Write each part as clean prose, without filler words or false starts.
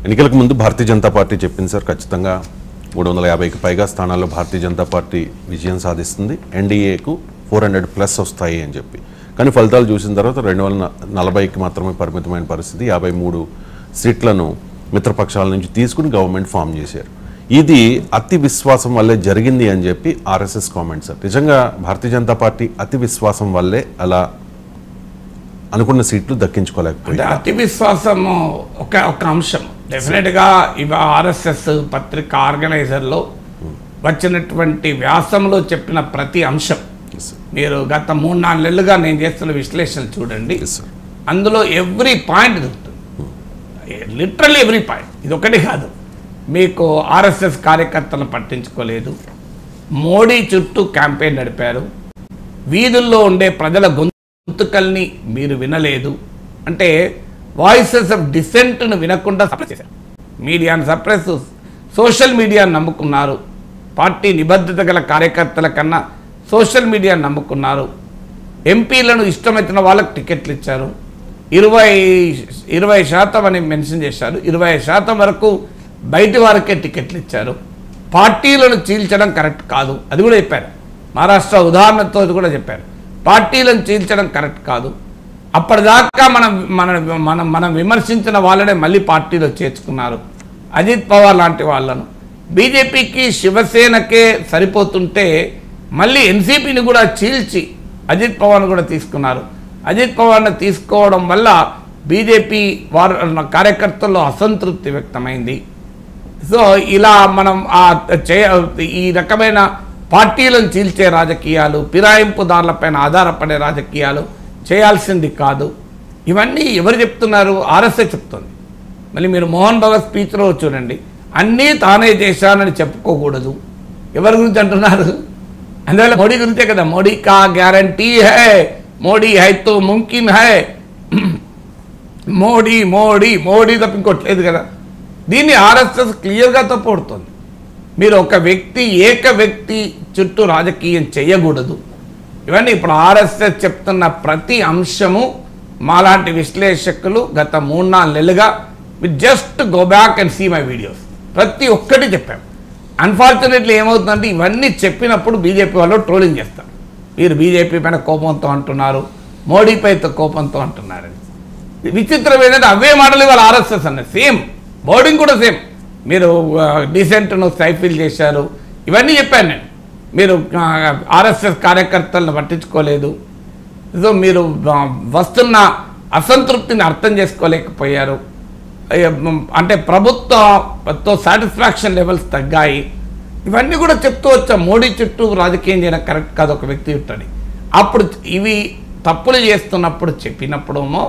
ఎన్నికలకు ముందు భారతీయ జనతా పార్టీ చెప్పింది సార్, ఖచ్చితంగా 350కి పైగా స్థానాల్లో భారతీయ జనతా పార్టీ విజయం సాధిస్తుంది, ఎన్డీఏకు 400+ వస్తాయి అని చెప్పి. కానీ ఫలితాలు చూసిన తర్వాత 240కి మాత్రమే పరిమితమైన పరిస్థితి. 53 సీట్లను మిత్రపక్షాల నుంచి తీసుకుని గవర్నమెంట్ ఫామ్ చేశారు. ఇది అతి విశ్వాసం వల్లే జరిగింది అని చెప్పి ఆర్ఎస్ఎస్ కామెంట్ సార్. నిజంగా భారతీయ జనతా పార్టీ అతి విశ్వాసం వల్లే అలా అనుకున్న సీట్లు దక్కించుకోలేకపోయింది. అతి విశ్వాసము ఒక అంశం. డెఫినెట్గా ఇవ ఆర్ఎస్ఎస్ పత్రిక ఆర్గనైజర్లో వచ్చినటువంటి వ్యాసంలో చెప్పిన ప్రతి అంశం మీరు గత 3-4 నెలలుగా నేను చేస్తున్న విశ్లేషణ చూడండి. అందులో ఎవ్రీ పాయింట్ దొరుకుతుంది, లిటరల్లీ ఎవ్రీ పాయింట్. ఇది ఒకటి కాదు, మీకు ఆర్ఎస్ఎస్ కార్యకర్తలను పట్టించుకోలేదు, మోడీ చుట్టూ క్యాంపెయిన్ నడిపారు, వీధుల్లో ఉండే ప్రజల గొంతుకల్ని మీరు వినలేదు, అంటే వాయిసెస్ ఆఫ్ డిసెంట్ను వినకుండా సప్రెస్ చేశారు, మీడియాను సప్రెస్, సోషల్ మీడియాను నమ్ముకున్నారు, పార్టీ నిబద్ధత గల కార్యకర్తల కన్నా సోషల్ మీడియాను నమ్ముకున్నారు, ఎంపీలను ఇష్టమైన వాళ్ళకి టికెట్లు ఇచ్చారు, 20% అని మెన్షన్ చేశారు, 20% వరకు బయటి వారికే టికెట్లు ఇచ్చారు, పార్టీలను చీల్చడం కరెక్ట్ కాదు అది కూడా చెప్పారు. మహారాష్ట్ర ఉదాహరణతో కూడా చెప్పారు, పార్టీలను చీల్చడం కరెక్ట్ కాదు. అప్పటిదాకా మనం విమర్శించిన వాళ్ళనే మళ్ళీ పార్టీలో చేర్చుకున్నారు, అజిత్ పవార్ లాంటి వాళ్ళను. బీజేపీకి శివసేనకే సరిపోతుంటే మళ్ళీ ఎన్సీపీని కూడా చీల్చి అజిత్ పవార్ను కూడా తీసుకున్నారు. అజిత్ పవార్ను తీసుకోవడం వల్ల బీజేపీ కార్యకర్తల్లో అసంతృప్తి వ్యక్తమైంది. సో ఇలా మనం ఈ రకమైన పార్టీలను చీల్చే రాజకీయాలు, ఫిరాయింపుదారులపైన ఆధారపడే రాజకీయాలు చేయాల్సింది కాదు. ఇవన్నీ ఎవరు చెప్తున్నారు? ఆర్ఎస్ఎస్ చెప్తుంది. మళ్ళీ మీరు మోహన్ భగత్ స్పీచ్లో చూడండి, అన్నీ తానే చేశానని చెప్పుకోకూడదు. ఎవరి గురించి అంటున్నారు? అందువల్ల మోడీ గురించే కదా, మోడీ కా గ్యారంటీ హై, మోడీ హై తో ముమ్కిన్ హై, మోడీ మోడీ మోడీ తప్ప ఇంకోట్లేదు కదా. దీన్ని ఆర్ఎస్ఎస్ క్లియర్గా తప్పుడుతుంది. మీరు ఒక వ్యక్తి ఏక వ్యక్తి చుట్టూ రాజకీయం చేయకూడదు. ఇవన్నీ ఇప్పుడు ఆర్ఎస్ఎస్ చెప్తున్న ప్రతి అంశము మాలాంటి విశ్లేషకులు గత 3-4 నెలలుగా just go back and see my videos ప్రతి ఒక్కటి చెప్పాము. అన్ఫార్చునేట్లీ ఏమవుతుందంటే ఇవన్నీ చెప్పినప్పుడు బీజేపీ వాళ్ళు ట్రోలింగ్ చేస్తారు. మీరు బీజేపీ పైన కోపంతో అంటున్నారు, మోడీపై కోపంతో అంటున్నారు. విచిత్రం ఏంటంటే అవే మాటలు ఇవాళ ఆర్ఎస్ఎస్ అన్నది సేమ్, బోర్డింగ్ కూడా సేమ్. మీరు డీసెంట్ను సైఫిల్ చేశారు, ఇవన్నీ చెప్పాను నేను. మీరు ఆర్ఎస్ఎస్ కార్యకర్తలను పట్టించుకోలేదు, సో మీరు వస్తున్న అసంతృప్తిని అర్థం చేసుకోలేకపోయారు, అంటే ప్రభుత్వంతో సాటిస్ఫాక్షన్ లెవెల్స్ తగ్గాయి. ఇవన్నీ కూడా చెప్తూ వచ్చాం. మోడీ చుట్టూ రాజకీయం చేయడం కరెక్ట్ కాదు ఒక వ్యక్తి చుట్టని. అప్పుడు ఇవి తప్పులు చేస్తున్నప్పుడు చెప్పినప్పుడేమో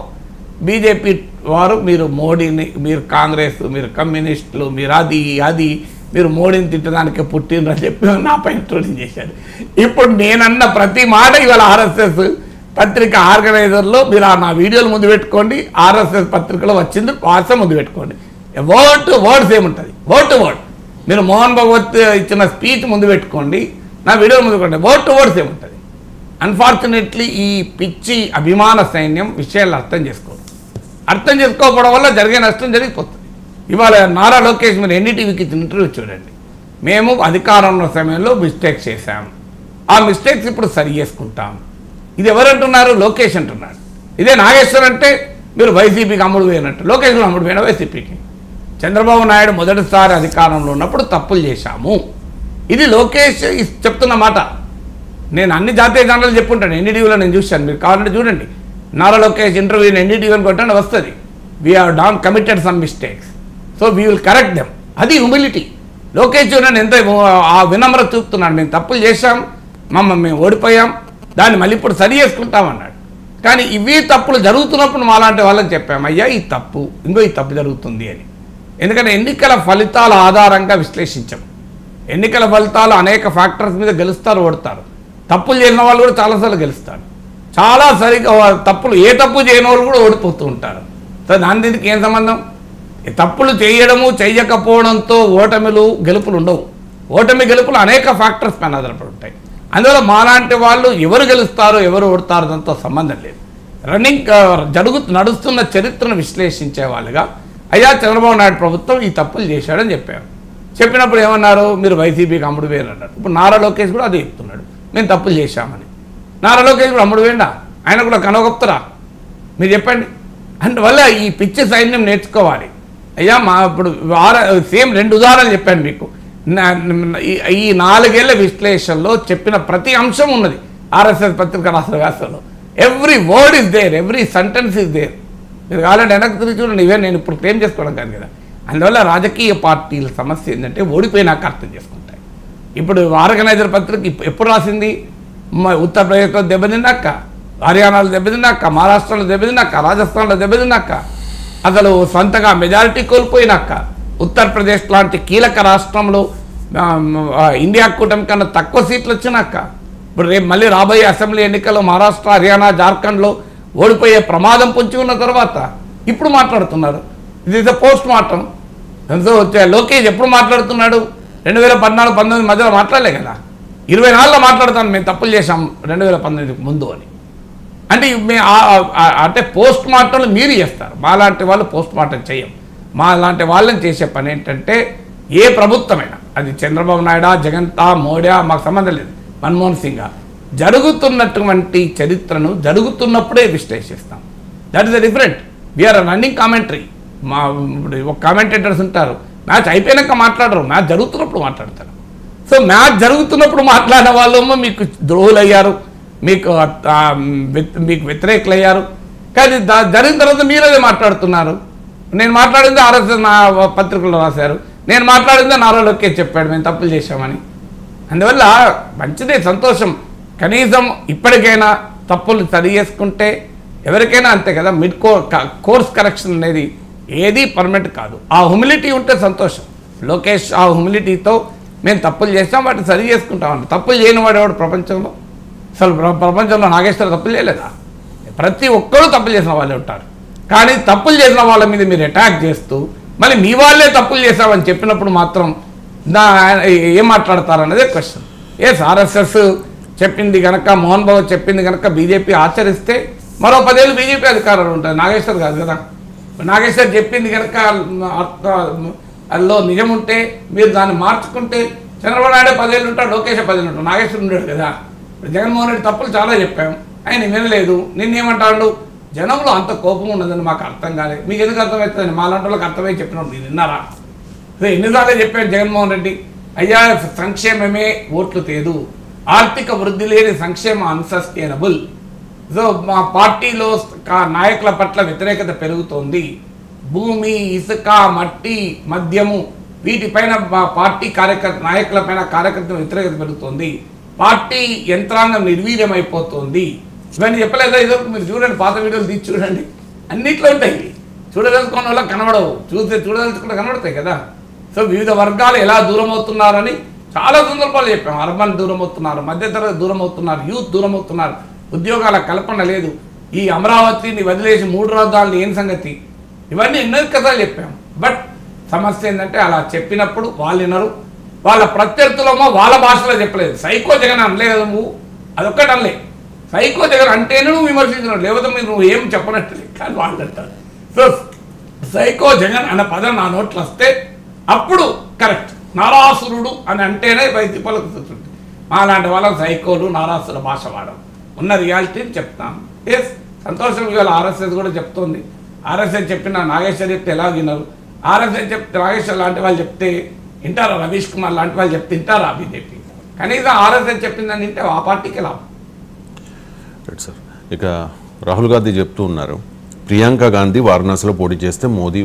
బీజేపీ వారు మీరు మోడీని, మీరు కాంగ్రెస్, మీరు కమ్యూనిస్టులు, మీరు అది మీరు మోడీని తిట్టడానికే పుట్టినని చెప్పి నా పైన ట్రోలింగ్ చేశారు. ఇప్పుడు నేనన్న ప్రతి మాట ఇవాళ ఆర్ఎస్ఎస్ పత్రిక ఆర్గనైజర్లో మీరు నా వీడియోలు ముందు పెట్టుకోండి, ఆర్ఎస్ఎస్ పత్రికలో వచ్చింది వాట్సాప్ ముందు పెట్టుకోండి. వర్డ్ టు వర్డ్ సేమ్ ఉంటుంది, వర్డ్ టు వర్డ్. మీరు మోహన్ భగవత్ ఇచ్చిన స్పీచ్ ముందు పెట్టుకోండి, నా వీడియోలు ముందు పెట్టుకోండి, వర్డ్ టు వర్డ్ సేమ్ ఉంటుంది. అన్ఫార్చునేట్లీ ఈ పిచ్చి అభిమాన సైన్యం విషయాలు అర్థం చేసుకోకపోవడం వల్ల జరిగే నష్టం జరిగిపోతుంది. ఇవాళ నారా లోకేష్ మీరు ఎన్డీటీవీకి ఇచ్చిన ఇంటర్వ్యూ చూడండి, మేము అధికారంలో సమయంలో మిస్టేక్స్ చేశాం, ఆ మిస్టేక్స్ ఇప్పుడు సరి చేసుకుంటాం. ఇది ఎవరంటున్నారు? లోకేష్ అంటున్నాడు. ఇదే నాగేశ్వర్ అంటే మీరు వైసీపీకి అమ్ముడు పోయినట్టు, లోకేష్ కూడా అమ్ముడు పోయిన వైసీపీకి. చంద్రబాబు నాయుడు మొదటిసారి అధికారంలో ఉన్నప్పుడు తప్పులు చేశాము, ఇది లోకేష్ చెప్తున్న మాట. నేను అన్ని జాతీయ ఛానళ్ళు చెప్పుంటాను, ఎన్డీటీవీలో నేను చూశాను, మీరు కావాలంటే చూడండి. నారా లోకేష్ ఇంటర్వ్యూని ఎన్డీటీవీని కొట్టండి వస్తుంది. We have committed some mistakes, so we will correct them. అది హ్యూమిలిటీ. లోకేష్ చూడండి ఎంత ఆ వినమ్రత చూపుతున్నాడు. మేము తప్పులు చేశాం, మేము ఓడిపోయాం, దాన్ని మళ్ళీ ఇప్పుడు సరి చేసుకుంటామన్నాడు. కానీ ఇవి తప్పులు జరుగుతున్నప్పుడు మాలాంటి వాళ్ళని చెప్పాము, అయ్యా ఈ తప్పు, ఈ తప్పు జరుగుతుంది అని. ఎందుకంటే ఎన్నికల ఫలితాల ఆధారంగా విశ్లేషించాం. ఎన్నికల ఫలితాలు అనేక ఫ్యాక్టర్స్ మీద గెలుస్తారు, ఓడతారు. తప్పులు చేసిన వాళ్ళు కూడా చాలాసార్లు గెలుస్తారు, చాలా సరిగా తప్పులు ఏ తప్పు చేయని వాళ్ళు కూడా ఓడిపోతూ ఉంటారు. సో దానికి ఏం సంబంధం? తప్పులు చేయడము చేయకపోవడంతో ఓటమిలు గెలుపులు ఉండవు. ఓటమి గెలుపులు అనేక ఫ్యాక్టర్స్ పైన ఆధారపడి ఉంటాయి. అందువల్ల మాలాంటి వాళ్ళు ఎవరు గెలుస్తారో ఎవరు ఓడతారో దాంతో సంబంధం లేదు. నడుస్తున్న చరిత్రను విశ్లేషించే వాళ్ళుగా అయ్యా చంద్రబాబు నాయుడు ప్రభుత్వం ఈ తప్పులు చేశాడని చెప్పారు. చెప్పినప్పుడు ఏమన్నారు, మీరు వైసీపీకి అమ్ముడు వేరు అన్నారు. ఇప్పుడు నారా లోకేష్ కూడా అదే చెప్తున్నాడు, మేము తప్పులు చేశామని. నారా లోకేష్ కూడా అమ్ముడు వేయండా, ఆయన కూడా కనగొప్తారా మీరు చెప్పండి. అందువల్ల ఈ పిచ్చి సైన్యం నేర్చుకోవాలి. అయ్యా మా ఇప్పుడు సేమ్ 2 ఉదాహరణలు చెప్పాను మీకు. ఈ 4 ఏళ్ల విశ్లేషణలో చెప్పిన ప్రతి అంశం ఉన్నది ఆర్ఎస్ఎస్ పత్రిక రాష్ట్ర వ్యాసంలో. Every word is there, every sentence is there. మీరు కావాలంటే వెనక్కి తిరిగి చూడండి. ఇవే నేను ఇప్పుడు క్లెయిమ్ చేసుకోవడం కాదు కదా. అందువల్ల రాజకీయ పార్టీల సమస్య ఏంటంటే ఓడిపోయినాక అర్థం చేసుకుంటాయి. ఇప్పుడు ఆర్గనైజర్ పత్రిక ఎప్పుడు రాసింది, ఉత్తరప్రదేశ్లో దెబ్బతిన్నాక, హర్యానాలో దెబ్బతిన్నాక, మహారాష్ట్రలో దెబ్బతిన్నాక, రాజస్థాన్లో దెబ్బతిన్నాక, అసలు సొంతగా మెజారిటీ కోల్పోయినాక, ఉత్తరప్రదేశ్ లాంటి కీలక రాష్ట్రంలో ఇండియా కూటమి కన్నా తక్కువ సీట్లు వచ్చినాక, ఇప్పుడు రేపు మళ్ళీ రాబోయే అసెంబ్లీ ఎన్నికల్లో మహారాష్ట్ర, హర్యానా, జార్ఖండ్లో ఓడిపోయే ప్రమాదం పొంచి ఉన్న తర్వాత ఇప్పుడు మాట్లాడుతున్నారు. ఇది is post mortem. So Lokesh ఎప్పుడు మాట్లాడుతున్నాడు, 2014-19 మధ్యలో మాట్లాడలే కదా. 24లో మాట్లాడుతాను మేము తప్పులు చేశాం 2019 ముందు అని. అంటే అంటే పోస్ట్ మార్టంలు మీరు చేస్తారు, మాలాంటి వాళ్ళు పోస్ట్ మార్టం చేయం. మాలాంటి వాళ్ళని చేసే పని ఏంటంటే ఏ ప్రభుత్వమైనా, అది చంద్రబాబు నాయుడా, జగన్తా, మోడీ, మాకు సంబంధం లేదు, మన్మోహన్ సింగ్, జరుగుతున్నటువంటి చరిత్రను జరుగుతున్నప్పుడే విశ్లేషిస్తాం. That is the different. We're running commentary. మా ఇప్పుడు ఒక కామెంటేటర్స్ ఉంటారు, మ్యాచ్ అయిపోయాక మాట్లాడరు, మ్యాచ్ జరుగుతున్నప్పుడు మాట్లాడతారు. సో మ్యాచ్ జరుగుతున్నప్పుడు మాట్లాడిన వాళ్ళేమో మీకు ద్రోహులు అయ్యారు, మీకు వ్యతిరేకులు అయ్యారు. కానీ జరిగిన తర్వాత మీరదే మాట్లాడుతున్నారు. నేను మాట్లాడింది ఆర్ఎస్ఎస్ నా పత్రికల్లో రాశారు, నేను మాట్లాడిందే నారా లోకేష్ చెప్పాడు మేము తప్పులు చేశామని. అందువల్ల మంచిదే, సంతోషం. కనీసం ఇప్పటికైనా తప్పులు సరి చేసుకుంటే ఎవరికైనా అంతే కదా. కోర్స్ కరెక్షన్ అనేది ఏది పర్మనెంట్ కాదు. ఆ హ్యూమిలిటీ ఉంటే సంతోషం. లోకేష్ ఆ హ్యూమిలిటీతో మేము తప్పులు చేస్తాం, వాటిని సరి చేసుకుంటామంట. తప్పులు చేయని వాడేవాడు ప్రపంచంలో, అసలు ప్రపంచంలో నాగేశ్వర తప్పులు చేయలేదా? ప్రతి ఒక్కరూ తప్పులు చేసిన వాళ్ళే ఉంటారు. కానీ తప్పులు చేసిన వాళ్ళ మీద మీరు అటాక్ చేస్తూ మళ్ళీ మీ వాళ్ళే తప్పులు చేశామని చెప్పినప్పుడు మాత్రం ఏం మాట్లాడతారన్నదే క్వశ్చన్. ఆర్ఎస్ఎస్ చెప్పింది కనుక, మోహన్ బాబు చెప్పింది కనుక బీజేపీ ఆచరిస్తే మరో 10 ఏళ్ళు బీజేపీ అధికారంలో ఉంటుంది. నాగేశ్వర్ కాదు కదా. నాగేశ్వర్ చెప్పింది కనుక అందులో నిజం ఉంటే మీరు దాన్ని మార్చుకుంటే చంద్రబాబు నాయుడు 10 ఏళ్ళు ఉంటాడు, లోకేష్ 10 ఏళ్ళు ఉంటాడు, నాగేశ్వర్ ఉండడు కదా. జగన్మోహన్ రెడ్డి తప్పులు చాలా చెప్పాం, ఆయన వినలేదు. నిన్నేమంటాడు, జనంలో అంత కోపం ఉన్నదని మాకు అర్థం కాలేదు. మీకు ఎందుకు అర్థమవుతుందని మాలాంటి వాళ్ళకి అర్థమై చెప్పినప్పుడు మీరు విన్నారా? ఎన్నిసార్లు చెప్పాడు జగన్మోహన్ రెడ్డి, అయ్యా సంక్షేమమే ఓట్లు తేదు, ఆర్థిక వృద్ధి లేని సంక్షేమం అన్సస్టైనబుల్. సో మా పార్టీలో నాయకుల పట్ల వ్యతిరేకత పెరుగుతోంది. భూమి, ఇసుక, మట్టి, మద్యము వీటిపైన మా పార్టీ నాయకుల పైన కార్యకర్తల వ్యతిరేకత పెరుగుతోంది. పార్టీ యంత్రాంగం నిర్వీర్యమైపోతుంది. ఇవన్నీ చెప్పలేదా? ఏదో మీరు చూడండి, పాత వీడియోలు తీసి చూడండి, అన్నిట్లో ఉంటాయి. చూడదలుచుకున్న వాళ్ళకి కనబడవు, చూడదలుచుకుంటే కనబడతాయి కదా. సో వివిధ వర్గాలు ఎలా దూరం అవుతున్నారని చాలా సందర్భాలు చెప్పాము. అర్బన్ దూరం అవుతున్నారు, మధ్యతరగతి దూరం అవుతున్నారు, యూత్ దూరం అవుతున్నారు, ఉద్యోగాల కల్పన లేదు, ఈ అమరావతిని వదిలేసి 3 రాజధానులు ఏం సంగతి, ఇవన్నీ ఎన్నో కథలు చెప్పాము. బట్ సమస్య ఏంటంటే అలా చెప్పినప్పుడు వాళ్ళు వినరు. వాళ్ళ ప్రత్యర్థులమో వాళ్ళ భాషలో చెప్పలేదు. సైకో జగన్ అనలే కదా నువ్వు, అదొక్కటి అనలే. సైకో జగన్ అంటేనే నువ్వు విమర్శించినావు, లేకపోతే నువ్వు ఏం చెప్పనట్టు. కానీ వాళ్ళు అంటారు. సో సైకో జగన్ అనే పదం నా నోట్లు వస్తే అప్పుడు కరెక్ట్. నారాసురుడు అని అంటేనే వైద్య పలుకుతుంది. అలాంటి వాళ్ళకి సైకోలు, నారాసుర భాష వాడడం ఉన్న రియాలిటీని చెప్తాను. సంతోషం. ఇవాళ ఆర్ఎస్ఎస్ కూడా చెప్తోంది. ఆర్ఎస్ఎస్ చెప్పిన నాగేశ్వర్ చెప్తే ఎలా వినరు? ఆర్ఎస్ఎస్ చెప్తే నాగేశ్వర్ లాంటి వాళ్ళు చెప్తే వింటారా? రవీష్ కుమార్ లాంటి వాళ్ళు చెప్తే వింటారా? బీజేపీ కనీసం ఆర్ఎస్ఎస్ చెప్పిందని వింటే ఆ పార్టీకి లాభం. సార్, ఇక రాహుల్ గాంధీ చెప్తూ ఉన్నారు, ప్రియాంక గాంధీ వారణాసిలో పోటీ చేస్తే మోదీ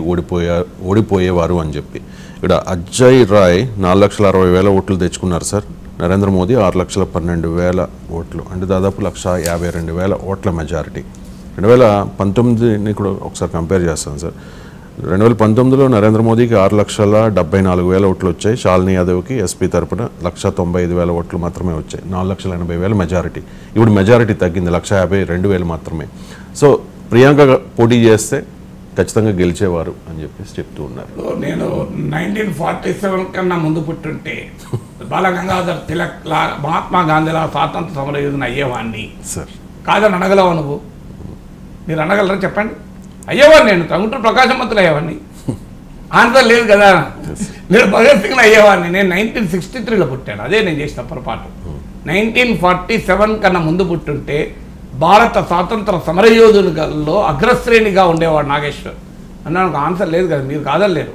ఓడిపోయేవారు అని చెప్పి. ఇక్కడ అజయ్ రాయ్ 4,60,000 ఓట్లు తెచ్చుకున్నారు సార్. నరేంద్ర మోదీ 6,12,000 ఓట్లు, అంటే దాదాపు 1,52,000 ఓట్ల మెజారిటీ. 2019ని కూడా ఒకసారి కంపేర్ చేస్తాను సార్. 2019లో నరేంద్ర మోదీకి 6,74,000 ఓట్లు వచ్చాయి. శాలిని యాదవ్కి ఎస్పీ తరపున 1,95,000 ఓట్లు మాత్రమే వచ్చాయి. 4,80,000 మెజారిటీ. ఇప్పుడు మెజారిటీ తగ్గింది, 1,52,000 మాత్రమే. సో ప్రియాంక పోటీ చేస్తే ఖచ్చితంగా గెలిచేవారు అని చెప్పేసి చెప్తూ ఉన్నారు. నేను 1947 కన్నా ముందు పుట్టుంటే బాలగంగాధర్ తిలక్ మహాత్మా గాంధీలా స్వాతంత్ర సమర యోధుని అయ్యేవాడిని సార్. కాదని అనగలవా నువ్వు? మీరు అనగలరా చెప్పండి? అయ్యేవాడిని. నేను తగుంటూ ప్రకాశవంతులు అయ్యేవాడిని. ఆన్సర్ లేదు కదా. నేను భగత్ సింగ్ అయ్యేవాడిని. నేను 1963లో పుట్టాను. అదే నేను చేసిన పొరపాటు. 1947 కన్నా ముందు పుట్టుంటే భారత స్వాతంత్ర సమరయోధులలో అగ్రశ్రేణిగా ఉండేవాడు నాగేశ్వర్ అన్నాను. ఆన్సర్ లేదు కదా, మీరు కాదలేరు.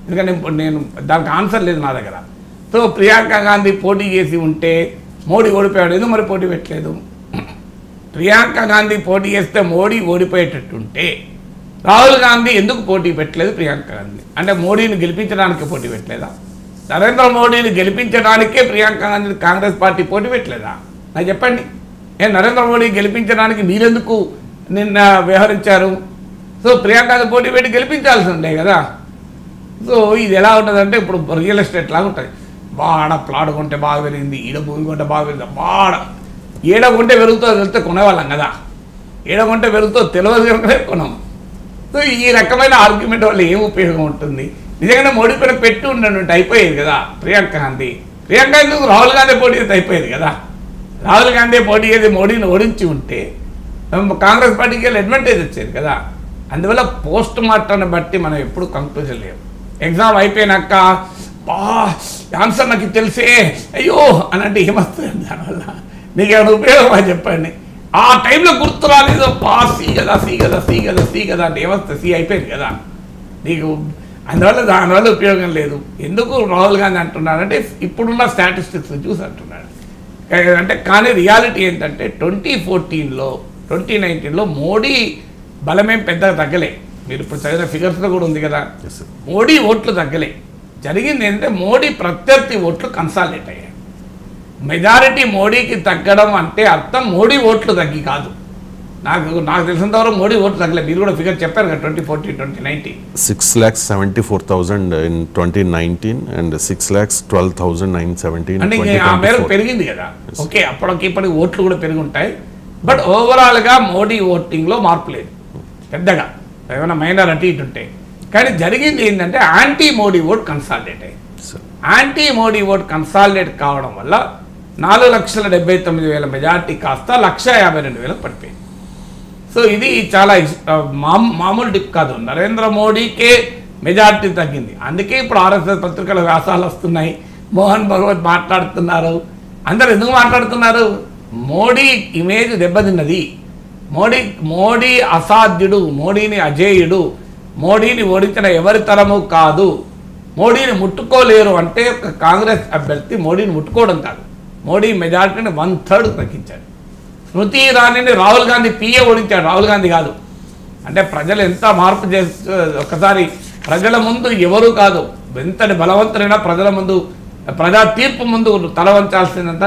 ఎందుకంటే నేను దానికి ఆన్సర్ లేదు నా దగ్గర. సో ప్రియాంక గాంధీ పోటీ చేసి ఉంటే మోడీ ఓడిపోయాడు. ఎందుకు మరి పోటీ పెట్టలేదు? ప్రియాంక గాంధీ పోటీ చేస్తే మోడీ ఓడిపోయేటట్టుంటే రాహుల్ గాంధీ ఎందుకు పోటీ పెట్టలేదు? ప్రియాంక గాంధీ అంటే మోడీని గెలిపించడానికి పోటీ పెట్టలేదా? నరేంద్ర మోడీని గెలిపించడానికే ప్రియాంక గాంధీ కాంగ్రెస్ పార్టీ పోటీ పెట్టలేదా? నాకు చెప్పండి. నరేంద్ర మోడీ గెలిపించడానికి మీరెందుకు నిన్న వ్యవహరించారు? సో ప్రియాంక గాంధీ పోటీ పెట్టి గెలిపించాల్సి ఉండే కదా. సో ఇది ఎలా ఉంటుందంటే ఇప్పుడు రియల్ ఎస్టేట్ లాగా ఉంటుంది. బాడ ప్లాట్ కొంటే బాగా పెరిగింది, ఈడ భూమి కొంటే బాగా పెరిగింది. బాడ ఏడ కొంటే పెరుగుతో తెలిస్తే కొనేవాళ్ళం కదా, ఏడ కొంటే పెరుగుతో తెలియదు కనుకనే కొనాం. సో ఈ రకమైన ఆర్గ్యుమెంట్ వల్ల ఏం ఉపయోగం ఉంటుంది? నిజంగానే మోడీ పైన పెట్టి ఉండేటువంటి అయిపోయేది కదా ప్రియాంక గాంధీ. ప్రియాంక గాంధీ రాహుల్ గాంధీ పోటీ చేస్తే అయిపోయేది కదా. రాహుల్ గాంధీ పోటీ చేసి మోడీని ఓడించి ఉంటే కాంగ్రెస్ పార్టీకి వెళ్ళి అడ్వాంటేజ్ వచ్చేది కదా. అందువల్ల పోస్ట్ మార్టాన్ని బట్టి మనం ఎప్పుడు కంక్లూజన్ లేవు. ఎగ్జామ్ అయిపోయినాక ఆన్సర్ నాకు తెలిసే అయ్యో అని అంటే ఏమొస్తుంది? దానివల్ల నీకు ఏమైనా ఉపయోగమా చెప్పండి? ఆ టైంలో గుర్తు రాలేదు, సి కదా సి కదా సి కదా సి కదా అంటే ఏమొస్తుంది? సి అయిపోయింది కదా నీకు. అందువల్ల దానివల్ల ఉపయోగం లేదు. ఎందుకు రాహుల్ గాంధీ అంటున్నాడంటే ఇప్పుడున్న స్టాటిస్టిక్స్ చూసి అంటున్నాడు అంటే. కానీ రియాలిటీ ఏంటంటే 2014లో 2019లో మోడీ బలమేం పెద్దగా తగ్గలే. మీరు ఇప్పుడు చదివిన ఫిగర్స్లో కూడా ఉంది కదా. మోడీ ఓట్లు తగ్గలే. జరిగింది ఏంటంటే మోడీ ప్రత్యర్థి ఓట్లు కన్సాలిడేట్ అయ్యాయి. మెజారిటీ మోడీకి తగ్గడం అంటే అర్థం మోడీ ఓట్లు తగ్గి కాదు. నాకు తెలిసినంతవరకు మోడీ ఓట్లు తగ్గలేదు. మీరు కూడా ఫిగర్ చెప్పారు కదా 2014, 2019. 6,74,000 in 2019 and 6,12,917 అంటే ఆ మేరకు పెరిగింది కదా. ఓకే, అప్పటికిప్పటికి ఓట్లు కూడా పెరిగి ఉంటాయి. బట్ ఓవరాల్గా మోడీ ఓటింగ్లో మార్పు లేదు పెద్దగా, ఏమైనా మైనర్ అటు ఇటు ఉంటాయి. కానీ జరిగింది ఏంటంటే యాంటీ మోడీ ఓట్ కన్సాలిడేట్ అయ్యింది. యాంటీ మోడీ ఓట్ కన్సాలిడేట్ కావడం వల్ల 4,79,000 మెజార్టీ కాస్త 1,52,000 పడిపోయింది. సో ఇది చాలా మామూలు డిప్ కాదు. నరేంద్ర మోడీకే మెజార్టీ తగ్గింది. అందుకే ఇప్పుడు ఆర్ఎస్ఎస్ పత్రికల వ్యాసాలు వస్తున్నాయి, మోహన్ భగవత్ మాట్లాడుతున్నారు. అందరు ఎందుకు మాట్లాడుతున్నారు? మోడీ ఇమేజ్ దెబ్బతిన్నది, మోడీ అసాధ్యుడు, మోడీని అజేయుడు, మోడీని ఓడించిన ఎవరి తరము కాదు, మోడీని ముట్టుకోలేరు అంటే ఒక కాంగ్రెస్ అభ్యర్థి మోడీని ముట్టుకోవడం కాదు, మోడీ మెజార్టీని 1/3 తగ్గించాడు. స్మృతి ఇరానీని రాహుల్ గాంధీ పిఏ ఓడించాడు, రాహుల్ గాంధీ కాదు. అంటే ప్రజలు ఎంత మార్పు చేస్తే ఒకసారి ప్రజల ముందు ఎవరు కాదు, ఎంతటి బలవంతులైనా ప్రజల ముందు ప్రజా తీర్పు ముందు తల వంచాల్సిందంతా